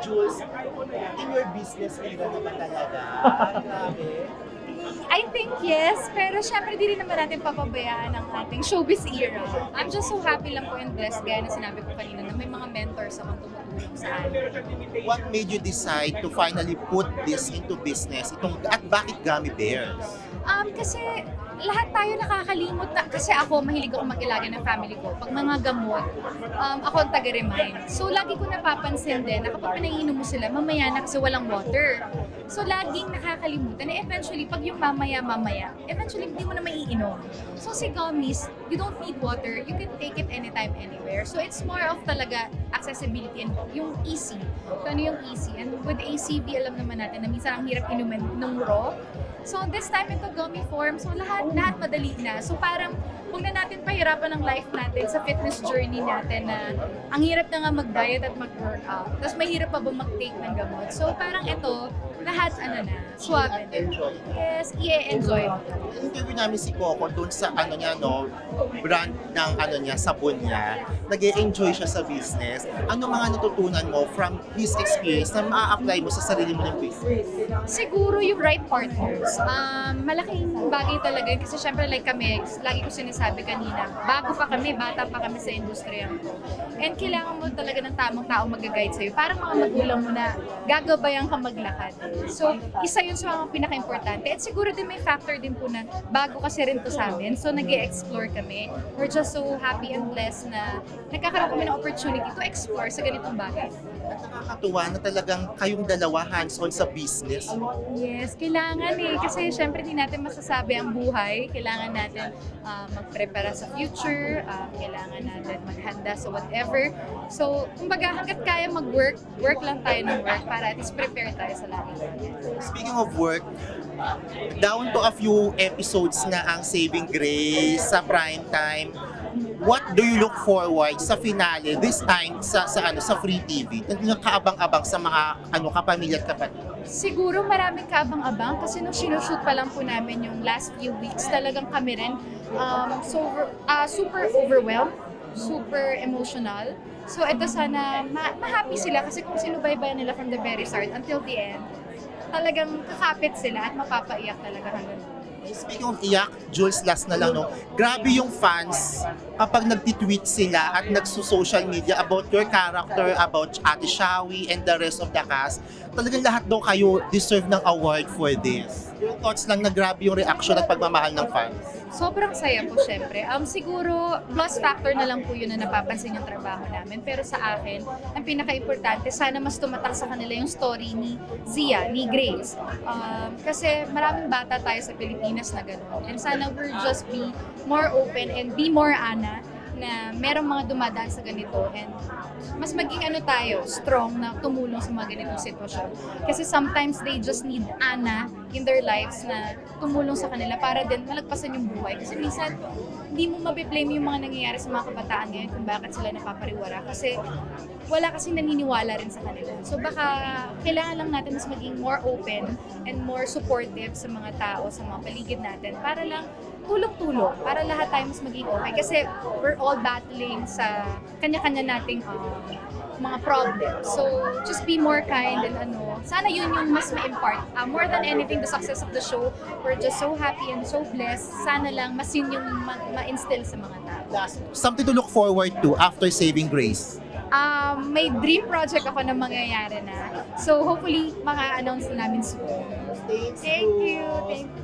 Jules, in your business era na ba talaga? Grabe. I think yes, pero syempre di rin naman natin papabayaan ang ating showbiz era. I'm just so happy lang po and blessed, gaya na sinabi ko kanina, na may mga mentors akong tumutulong sa akin. What made you decide to finally put this into business? At bakit Gummy Bears? Kasi lahat tayo nakakalimot na, kasi ako mahilig ako mag-ilaga ng family ko. Pag mga gamot, ako ang taga-remind. So lagi ko napapansin din na kapag pinaiinom mo sila, mamaya na kasi walang water. So laging nakakalimutan na eventually, pag yung mamaya, eventually hindi mo na maiinom. So si gummies, you don't need water, you can take it anytime, anywhere. So it's more of talaga accessibility and yung easy. So ano yung easy? And with ACV, alam naman natin na minsan ang hirap inumin nung raw. So this time ito gummy form, so lahat madali na. So parang huwag na natin pahirapan ang life natin sa fitness journey natin na ang hirap na nga mag-diet at mag-workout. Tapos mahirap pa ba mag-take ng gamot. So parang ito, lahat suave na. Enjoy. Yes, i-enjoy mo. Interview namin si Coco doon sa brand ng sabon niya. Nag-e-enjoy siya sa business. Ano mga natutunan mo from his experience na ma-apply mo sa sarili mo ng business? Siguro yung right partners. Malaking bagay talaga yun kasi syempre like kami, lagi ko sinasabi kanina, bago pa kami, bata pa kami sa industriya ko. And kailangan mo talaga ng tamang tao mag-guide sa'yo. Parang mga magulang mo na gagabayan ka maglakad. So, isa yun sa mga pinaka-importante. At siguro din may factor din po na bago kasi rin to sa amin. So, nag-e-explore kami. We're just so happy and blessed na nagkakaroon kami ng opportunity to explore sa ganitong bagay. At nakakatuwa na talagang kayong dalawa hands-on sa business. Yes, kailangan kasi syempre hindi natin masasabi ang buhay. Kailangan natin magprepara sa future, kailangan natin maghanda sa whatever. So, kumbaga hanggat kaya mag-work, work lang tayo ng work para at least prepare tayo sa lahat. Speaking of work, down to a few episodes na ang Saving Grace sa prime time. What do you look forward sa finale this time sa Free TV? Yung kaabang-abang sa mga kapamilya at kapatid? Siguro maraming kaabang-abang kasi nung sinushoot pa lang po namin yung last few weeks, talagang kami rin super overwhelmed, super emotional. So ito sana ma-happy sila kasi kung sinubaybayan nila from the very start until the end, talagang kakapit sila at mapapaiyak talaga hanggang dulo. Speaking of iyak, Jules, last na lang, grabe yung fans kapag nagtitweet sila at nagso-social media about your character, about Ate Shawi and the rest of the cast. Talagang lahat daw kayo deserve ng award for this. Your thoughts lang na grabe yung reaction at pagmamahal ng fans. Sobrang saya po syempre. Siguro plus factor na lang po yun na napapansin yung trabaho namin. Pero sa akin, ang pinaka-importante, sana mas tumatak sa kanila yung story ni Zia, ni Grace. Kasi maraming bata tayo sa Pilipinas na gano'n. And sana we'll just be more open and be more Ana na merong mga dumadaan sa ganito and mas maging tayo, strong na tumulong sa mga ganitong sitwasyon. Kasi sometimes they just need Ana in their lives na tumulong sa kanila para din malagpasan yung buhay. Kasi minsan, hindi mo mabiblame yung mga nangyayari sa mga kabataan ngayon kung bakit sila napapariwara. Kasi wala kasing naniniwala rin sa kanila. So baka kailangan lang natin mas maging more open and more supportive sa mga tao, sa mga paligid natin para lang tulong-tulong, para lahat tayo mas maging okay. Kasi we're all battling sa kanya-kanya nating mga problems. So, just be more kind and sana yun yung mas ma-impart. More than anything, the success of the show, we're just so happy and so blessed. Sana lang mas yun yung ma-instill sa mga tao. Something to look forward to after Saving Grace. May dream project ako na mangyayari na. So, hopefully, maka-announce na namin soon. Thank you. Thank you.